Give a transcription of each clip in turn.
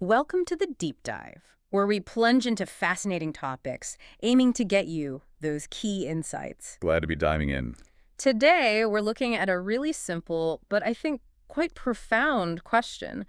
Welcome to the Deep Dive, where we plunge into fascinating topics, aiming to get you those key insights. Glad to be diving in. Today, we're looking at a really simple, but I think quite profound question.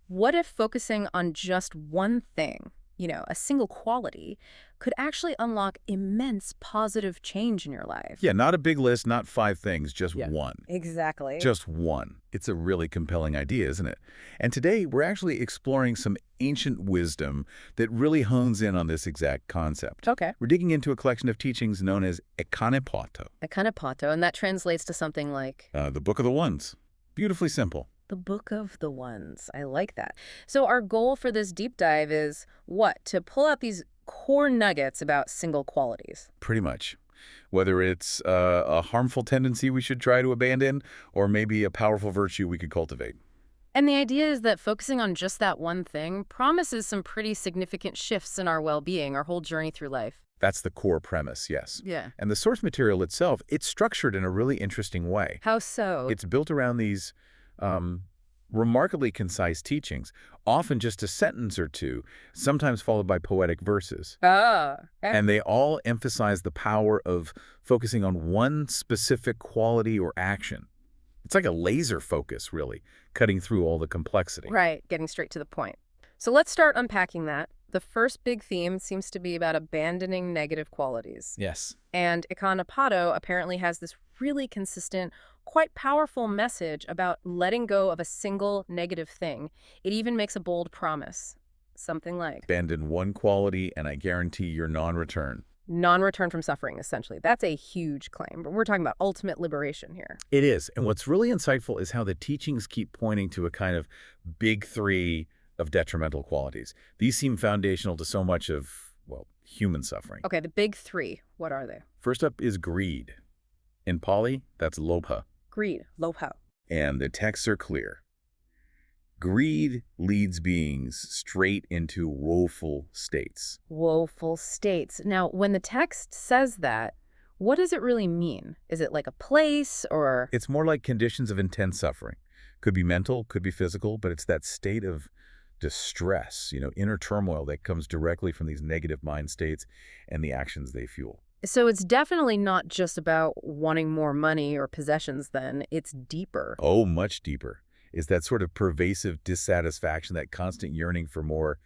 What if focusing on just one thing, a single quality, could actually unlock immense positive change in your life? Yeah, not a big list, not 5 things, just Yeah. one. Exactly. Just one. It's a really compelling idea, isn't it? And today, we're actually exploring some ancient wisdom that really hones in on this exact concept. Okay. We're digging into a collection of teachings known as Ekanipāta, Ekanipāto, and that translates to something like the Book of the Ones. Beautifully simple. the Book of the Ones. I like that. So our goal for this deep dive is what? To pull out these core nuggets about single qualities. Pretty much. Whether it's a harmful tendency we should try to abandon, or maybe a powerful virtue we could cultivate. And the idea is that focusing on just that one thing promises some pretty significant shifts in our well-being, our whole journey through life. That's the core premise, yes. Yeah. And the source material itself, it's structured in a really interesting way. How so? It's built around these remarkably concise teachings, often just a sentence or two, sometimes followed by poetic verses. Okay. And they all emphasize the power of focusing on one specific quality or action. It's like a laser focus, really, cutting through all the complexity. Right, getting straight to the point. So let's start unpacking that. The first big theme seems to be about abandoning negative qualities. Yes. And Ekanipāto apparently has this really consistent, quite powerful message about letting go of a single negative thing. It even makes a bold promise. Something like Abandon one quality and I guarantee your non-return. non-return from suffering, essentially. That's a huge claim, but we're talking about ultimate liberation here. It is. And what's really insightful is how the teachings keep pointing to a kind of big 3 of detrimental qualities. These seem foundational to so much of, well, human suffering. Okay, the big 3, what are they? First up is greed. In Pāli, that's lobha. Greed, lobha. And the texts are clear. Greed leads beings straight into woeful states. Woeful states. Now, when the text says that, what does it really mean? Is it like a place or... It's more like conditions of intense suffering. Could be mental, could be physical, but it's that state of distress, inner turmoil that comes directly from these negative mind states and the actions they fuel. So it's definitely not just about wanting more money or possessions then. It's deeper. Oh, much deeper. Is that sort of pervasive dissatisfaction, that constant yearning for more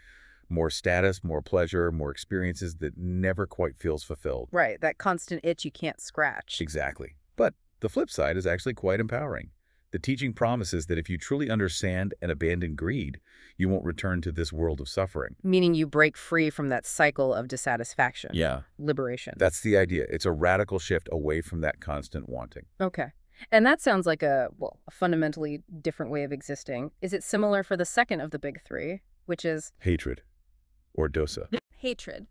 status, more pleasure, more experiences that never quite feels fulfilled. Right, that constant itch you can't scratch. Exactly. But the flip side is actually quite empowering. The teaching promises that if you truly understand and abandon greed, you won't return to this world of suffering. Meaning you break free from that cycle of dissatisfaction. Yeah. Liberation. That's the idea. It's a radical shift away from that constant wanting. Okay. And that sounds like a fundamentally different way of existing. Is it similar for the second of the big 3, which is... Hatred. Or dosa. Hatred.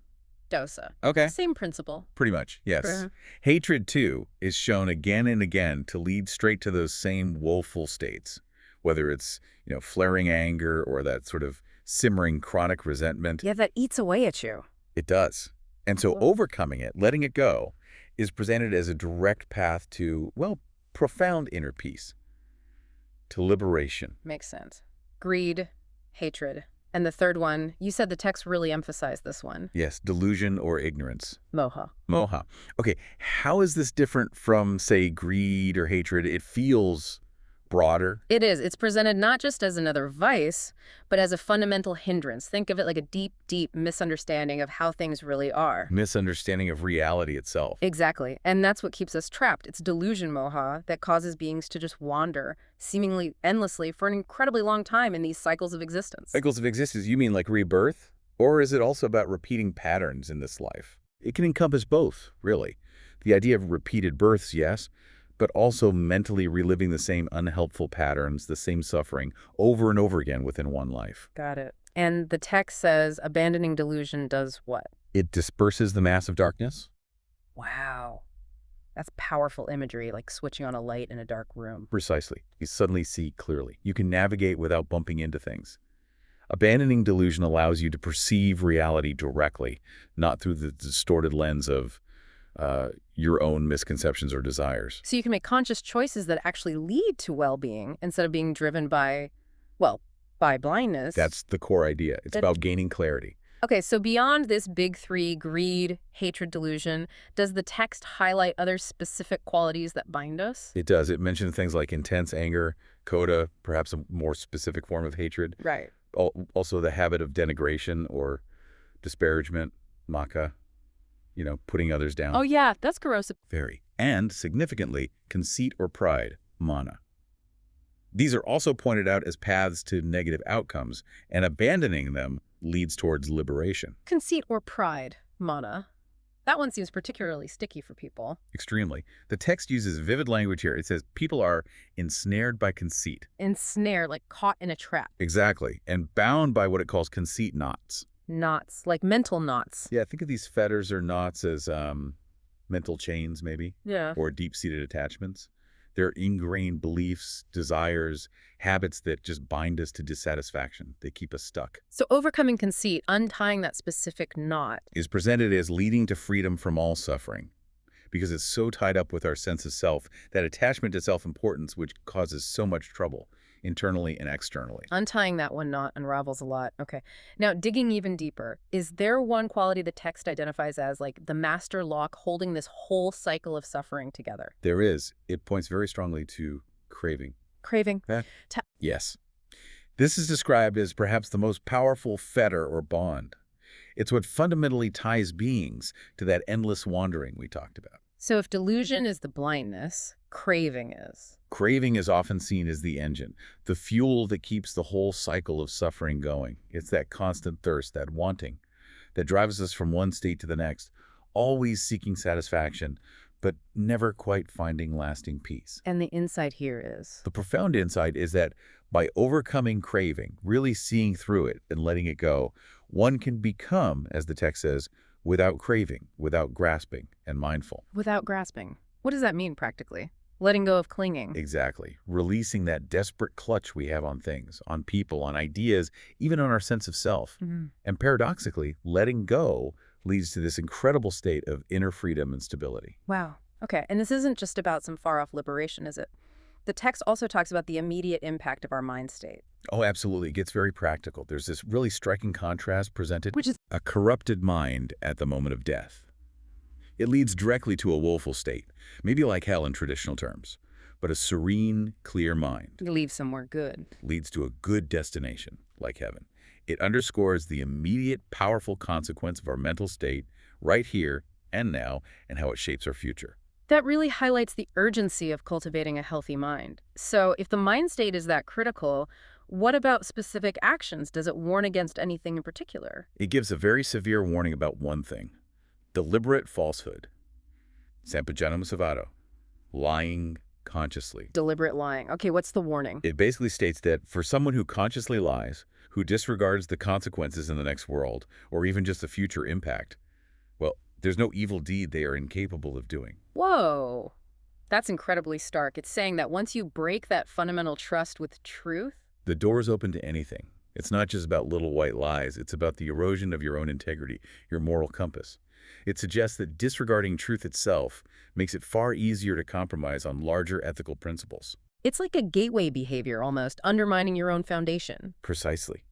Dosa. Okay. Same principle. Pretty much, yes. Hatred, too, is shown again and again to lead straight to those same woeful states, whether it's, flaring anger or that sort of simmering chronic resentment. Yeah, that eats away at you. It does. And so overcoming it, letting it go, is presented as a direct path to, well, profound inner peace, to liberation. Makes sense. Greed, hatred. And the third one, you said the text really emphasized this one. Yes, delusion or ignorance. Moha. Moha. Okay, how is this different from, say, greed or hatred? It feels broader. It is. It's presented not just as another vice, but as a fundamental hindrance. Think of it like a deep, deep misunderstanding of how things really are. Misunderstanding of reality itself. Exactly. And that's what keeps us trapped. It's delusion, moha, that causes beings to just wander, seemingly endlessly, for an incredibly long time in these cycles of existence. Cycles of existence, you mean like rebirth? Or is it also about repeating patterns in this life? It can encompass both, really. The idea of repeated births, yes, but also mentally reliving the same unhelpful patterns, the same suffering, over and over again within one life. Got it. And the text says abandoning delusion does what? It disperses the mass of darkness. Wow. That's powerful imagery, like switching on a light in a dark room. Precisely. You suddenly see clearly. You can navigate without bumping into things. Abandoning delusion allows you to perceive reality directly, not through the distorted lens of your own misconceptions or desires. So you can make conscious choices that actually lead to well-being instead of being driven by by blindness. That's the core idea. It's That- about gaining clarity. Okay, so beyond this big three, greed, hatred, delusion, does the text highlight other specific qualities that bind us? It does. It mentions things like intense anger, coda, perhaps a more specific form of hatred. Right. Also the habit of denigration or disparagement, maka, putting others down. Oh, yeah, that's corrosive. Very. And, significantly, conceit or pride, mana. These are also pointed out as paths to negative outcomes, and abandoning them leads towards liberation. Conceit or pride, mana. That one seems particularly sticky for people. Extremely. The text uses vivid language here. It says people are ensnared by conceit. Ensnared, like caught in a trap. Exactly. And bound by what it calls conceit knots. Knots, like mental knots. Yeah, think of these fetters or knots as mental chains, maybe. Yeah. Or deep-seated attachments. They're ingrained beliefs, desires, habits that just bind us to dissatisfaction. They keep us stuck. So overcoming conceit, untying that specific knot. Is presented as leading to freedom from all suffering, because it's so tied up with our sense of self, that attachment to self-importance, which causes so much trouble, internally and externally. Untying that one knot unravels a lot. Okay. Now, digging even deeper, is there one quality the text identifies as like the master lock holding this whole cycle of suffering together? There is. It points very strongly to craving. Craving. Yes. This is described as perhaps the most powerful fetter or bond. It's what fundamentally ties beings to that endless wandering we talked about. So if delusion is the blindness, craving is. Craving is often seen as the engine, the fuel that keeps the whole cycle of suffering going. It's that constant thirst, that wanting, that drives us from one state to the next, always seeking satisfaction, but never quite finding lasting peace. And the insight here is? The profound insight is that by overcoming craving, really seeing through it and letting it go, one can become, as the text says, without craving, without grasping, and mindful. Without grasping. What does that mean practically? Letting go of clinging. Exactly. Releasing that desperate clutch we have on things, on people, on ideas, even on our sense of self. Mm-hmm. And paradoxically, letting go leads to this incredible state of inner freedom and stability. Wow. Okay. And this isn't just about some far-off liberation, is it? The text also talks about the immediate impact of our mind state. Oh, absolutely. It gets very practical. There's this really striking contrast presented. Which is? A corrupted mind at the moment of death. It leads directly to a woeful state, maybe like hell in traditional terms. But a serene, clear mind You leave somewhere good. leads to a good destination, like heaven. It underscores the immediate, powerful consequence of our mental state right here and now, and how it shapes our future. That really highlights the urgency of cultivating a healthy mind. So if the mind state is that critical, what about specific actions? Does it warn against anything in particular? It gives a very severe warning about one thing: deliberate falsehood. Sampajanam Savato. Lying consciously. Deliberate lying. Okay, what's the warning? It basically states that for someone who consciously lies, who disregards the consequences in the next world, or even just the future impact, well, there's no evil deed they are incapable of doing. Whoa. That's incredibly stark. It's saying that once you break that fundamental trust with truth, The door is open to anything. It's not just about little white lies. It's about the erosion of your own integrity, your moral compass. It suggests that disregarding truth itself makes it far easier to compromise on larger ethical principles. it's like a gateway behavior almost, undermining your own foundation. Precisely.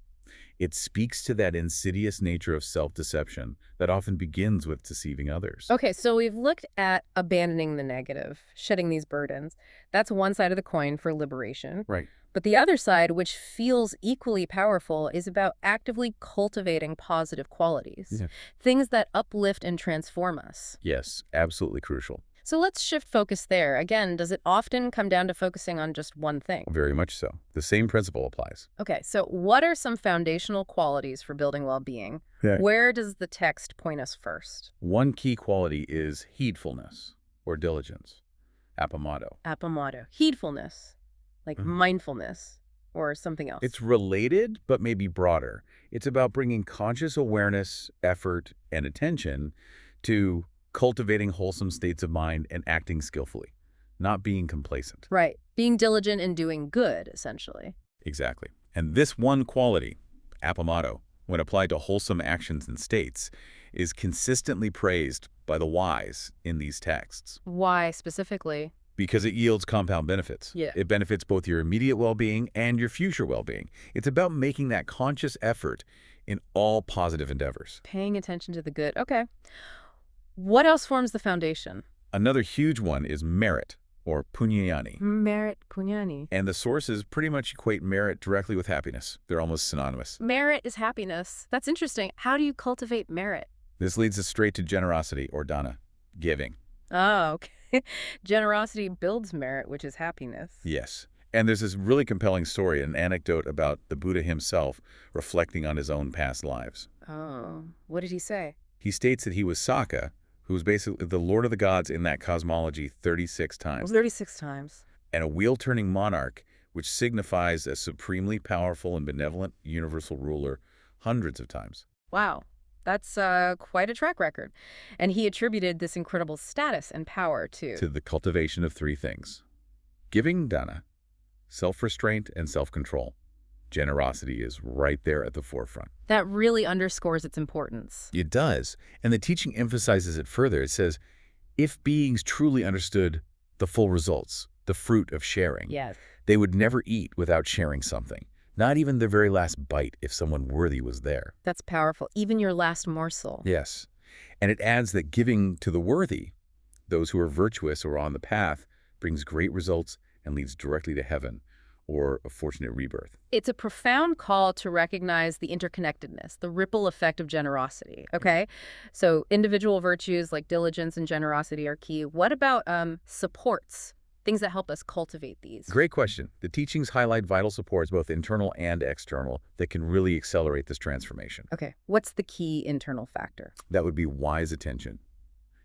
It speaks to that insidious nature of self-deception that often begins with deceiving others. Okay, so we've looked at abandoning the negative, shedding these burdens. That's one side of the coin for liberation. Right. But the other side, which feels equally powerful, is about actively cultivating positive qualities. Yeah. Things that uplift and transform us. Yes, absolutely crucial. So let's shift focus there. Again, does it often come down to focusing on just one thing? Very much so. The same principle applies. Okay, so what are some foundational qualities for building well-being? Yeah. Where does the text point us first? One key quality is heedfulness or diligence. Appamato. Appamato. Heedfulness, like mindfulness, or something else. It's related, but maybe broader. It's about bringing conscious awareness, effort, and attention to cultivating wholesome states of mind and acting skillfully, not being complacent. Right. Being diligent and doing good, essentially. Exactly. And this one quality, appamato, when applied to wholesome actions and states, is consistently praised by the wise in these texts. Why specifically? Because it yields compound benefits. Yeah. It benefits both your immediate well-being and your future well-being. It's about making that conscious effort in all positive endeavors. Paying attention to the good. Okay. What else forms the foundation? Another huge one is merit, or punyani. Merit, punyani. And the sources pretty much equate merit directly with happiness. They're almost synonymous. Merit is happiness. That's interesting. How do you cultivate merit? This leads us straight to generosity, or dana, giving. Oh, okay. Generosity builds merit, which is happiness. Yes. And there's this really compelling story, an anecdote about the Buddha himself reflecting on his own past lives. Oh, what did he say? He states that he was Saka, who was basically the lord of the gods in that cosmology 36 times, 36 times. and a wheel-turning monarch, which signifies a supremely powerful and benevolent universal ruler hundreds of times. Wow. That's quite a track record. And he attributed this incredible status and power to To the cultivation of three things: giving dana, self-restraint, and self-control. Generosity is right there at the forefront. That really underscores its importance. It does, and the teaching emphasizes it further. It says, if beings truly understood the full results, the fruit of sharing, Yes. they would never eat without sharing something, not even their very last bite if someone worthy was there. That's powerful. Even your last morsel. Yes, and it adds that giving to the worthy, those who are virtuous or on the path, brings great results and leads directly to heaven or a fortunate rebirth. It's a profound call to recognize the interconnectedness, the ripple effect of generosity, okay? So individual virtues like diligence and generosity are key. What about supports, things that help us cultivate these? Great question. The teachings highlight vital supports, both internal and external, that can really accelerate this transformation. Okay, what's the key internal factor? That would be wise attention.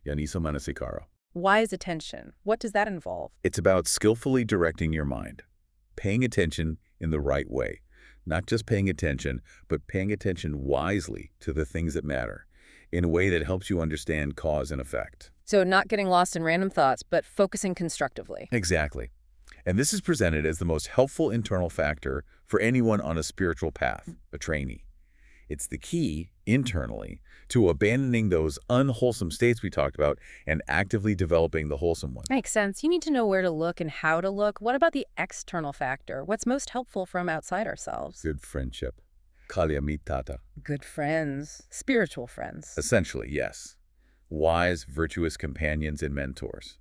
Yaniso manasikaro. Wise attention. What does that involve? It's about skillfully directing your mind, paying attention in the right way. Not just paying attention, but paying attention wisely to the things that matter, in a way that helps you understand cause and effect. So not getting lost in random thoughts, but focusing constructively. Exactly. And this is presented as the most helpful internal factor for anyone on a spiritual path, a trainee. It's the key, internally, to abandoning those unwholesome states we talked about and actively developing the wholesome ones. Makes sense. You need to know where to look and how to look. What about the external factor? What's most helpful from outside ourselves? Good friendship. Ekanipāta. Good friends. Spiritual friends. Essentially, yes. Wise, virtuous companions and mentors.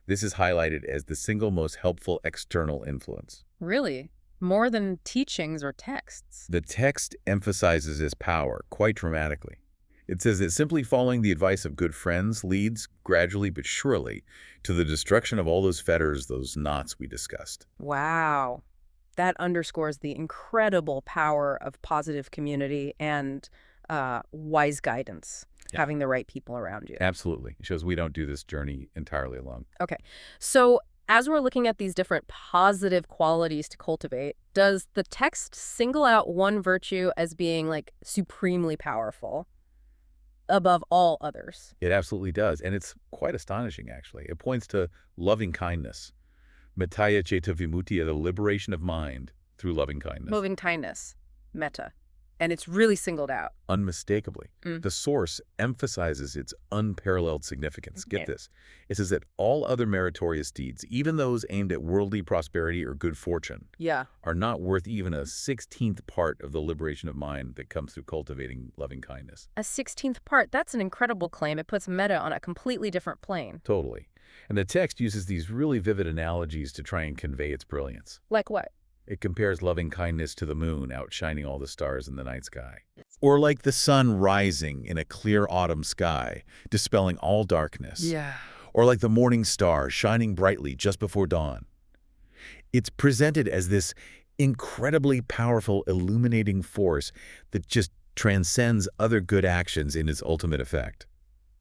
This is highlighted as the single most helpful external influence. Really? More than teachings or texts. The text emphasizes its power quite dramatically. It says that simply following the advice of good friends leads, gradually but surely, to the destruction of all those fetters, those knots we discussed. Wow. That underscores the incredible power of positive community and wise guidance, having the right people around you. Absolutely. It shows we don't do this journey entirely alone. Okay. So as we're looking at these different positive qualities to cultivate, does the text single out one virtue as being like supremely powerful above all others? It absolutely does. And it's quite astonishing, actually. It points to loving kindness. Mettaya Ceta Vimuttiya, the liberation of mind through loving kindness. Loving kindness, metta. And it's really singled out. Unmistakably. The source emphasizes its unparalleled significance. Get this. It says that all other meritorious deeds, even those aimed at worldly prosperity or good fortune, are not worth even a 16th part of the liberation of mind that comes through cultivating loving kindness. A 16th part, that's an incredible claim. It puts metta on a completely different plane. Totally. And the text uses these really vivid analogies to try and convey its brilliance. Like what? It compares loving kindness to the moon outshining all the stars in the night sky. Or like the sun rising in a clear autumn sky, dispelling all darkness. Yeah. Or like the morning star shining brightly just before dawn. It's presented as this incredibly powerful, illuminating force that just transcends other good actions in its ultimate effect.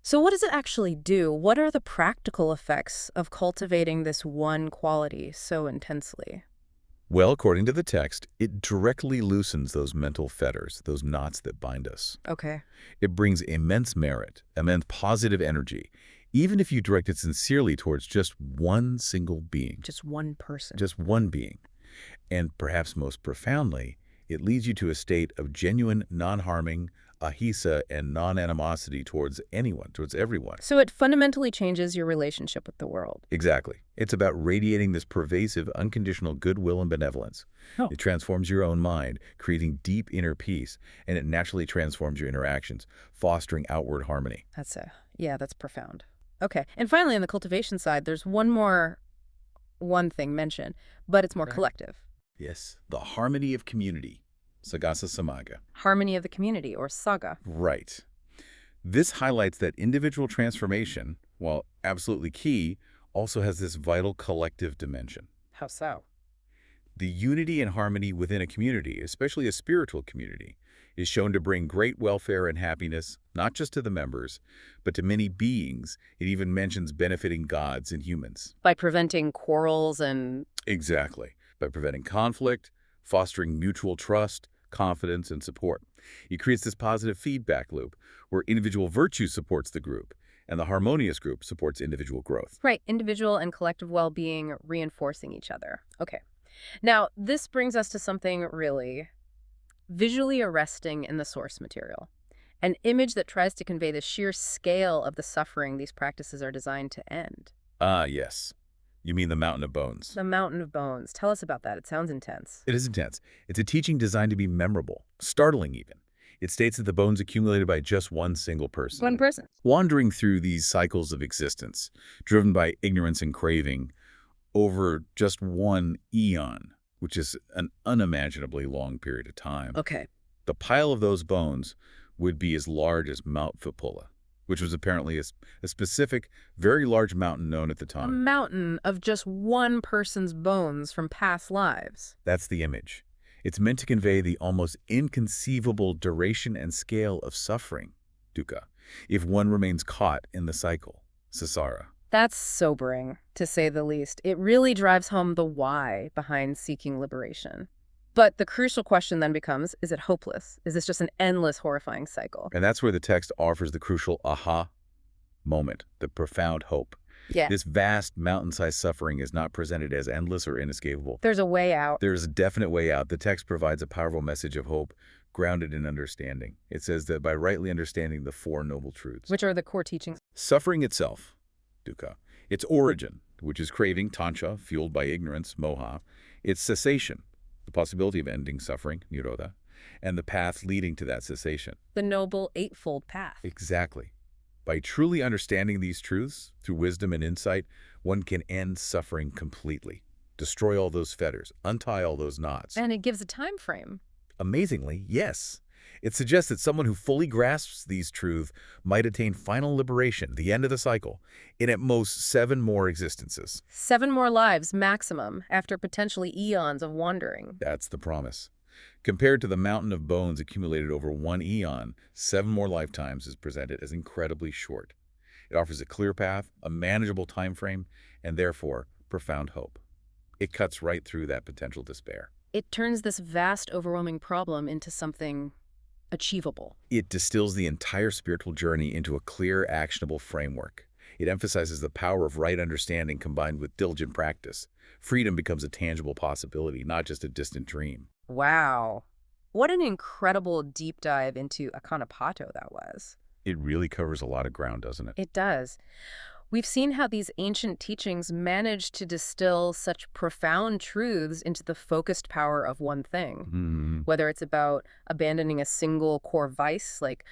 So what does it actually do? What are the practical effects of cultivating this one quality so intensely? Well, according to the text, it directly loosens those mental fetters, those knots that bind us. Okay. It brings immense merit, immense positive energy, even if you direct it sincerely towards just one single being. Just one person. Just one being. And perhaps most profoundly, it leads you to a state of genuine, non-harming, ahimsa and non-animosity towards anyone, towards everyone. So it fundamentally changes your relationship with the world. Exactly. It's about radiating this pervasive, unconditional goodwill and benevolence. Oh. It transforms your own mind, creating deep inner peace, and it naturally transforms your interactions, fostering outward harmony. That's profound. Okay. And finally, on the cultivation side, there's one thing mentioned, but it's more collective. Yes, the harmony of community, sagasa samaga. Harmony of the community, or saga. Right. This highlights that individual transformation, while absolutely key, also has this vital collective dimension. How so? The unity and harmony within a community, especially a spiritual community, is shown to bring great welfare and happiness, not just to the members, but to many beings. It even mentions benefiting gods and humans. By preventing quarrels and... Exactly. By preventing conflict, fostering mutual trust, confidence, and support. It creates this positive feedback loop where individual virtue supports the group, and the harmonious group supports individual growth. Right, individual and collective well-being reinforcing each other. Okay. Now, this brings us to something really visually arresting in the source material. An image that tries to convey the sheer scale of the suffering these practices are designed to end. Ah, yes. You mean the Mountain of Bones. The Mountain of Bones. Tell us about that. It sounds intense. It is intense. It's a teaching designed to be memorable, startling even. It states that the bones accumulated by just one single person. One person. Wandering through these cycles of existence, driven by ignorance and craving, over just one eon, which is an unimaginably long period of time. Okay. The pile of those bones would be as large as Mount Fupula, which was apparently a specific, very large mountain known at the A time. mountain of just one person's bones from past lives. That's the image. It's meant to convey the almost inconceivable duration and scale of suffering, dukkha, if one remains caught in the cycle, samsara. That's sobering, to say the least. It really drives home the why behind seeking liberation. But the crucial question then becomes, is it hopeless? Is this just an endless, horrifying cycle? And that's where the text offers the crucial aha moment, the profound hope. Yeah. This vast mountain-sized suffering is not presented as endless or inescapable. There's a way out. There's a definite way out. The text provides a powerful message of hope grounded in understanding. It says that by rightly understanding the Four Noble Truths. Which are the core teachings? Suffering itself, dukkha. Its origin, which is craving, tancha, fueled by ignorance, moha. Its cessation, the possibility of ending suffering, nirodha. And the path leading to that cessation. The Noble Eightfold Path. Exactly. By truly understanding these truths, through wisdom and insight, one can end suffering completely, destroy all those fetters, untie all those knots. And it gives a time frame. Amazingly, yes. It suggests that someone who fully grasps these truths might attain final liberation, the end of the cycle, in at most 7 more existences. 7 more lives maximum after potentially eons of wandering. That's the promise. Compared to the mountain of bones accumulated over 1 eon, 7 more lifetimes is presented as incredibly short. It offers a clear path, a manageable time frame, and therefore profound hope. It cuts right through that potential despair. It turns this vast, overwhelming problem into something achievable. It distills the entire spiritual journey into a clear, actionable framework. It emphasizes the power of right understanding combined with diligent practice. Freedom becomes a tangible possibility, not just a distant dream. Wow. What an incredible deep dive into Ekanipāto that was. It really covers a lot of ground, doesn't it? It does. We've seen how these ancient teachings manage to distill such profound truths into the focused power of one thing. Whether it's about abandoning a single core vice like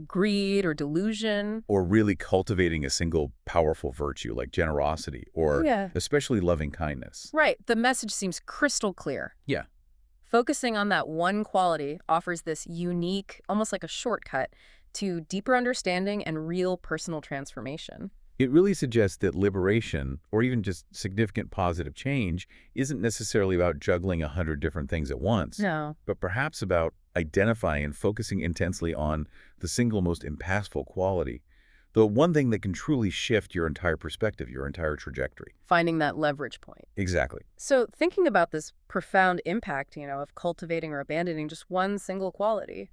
greed or delusion. Or really cultivating a single powerful virtue like generosity or especially loving kindness. Right. The message seems crystal clear. Yeah. Focusing on that one quality offers this unique, almost like a shortcut, to deeper understanding and real personal transformation. It really suggests that liberation, or even just significant positive change, isn't necessarily about juggling 100 different things at once. No. But perhaps about identifying and focusing intensely on the single most impactful quality, the one thing that can truly shift your entire perspective, your entire trajectory. Finding that leverage point. Exactly. So thinking about this profound impact, of cultivating or abandoning just one single quality,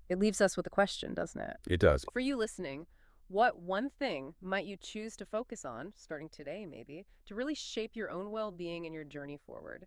it leaves us with a question, doesn't it? It does. For you listening, what one thing might you choose to focus on, starting today maybe, to really shape your own well-being and your journey forward?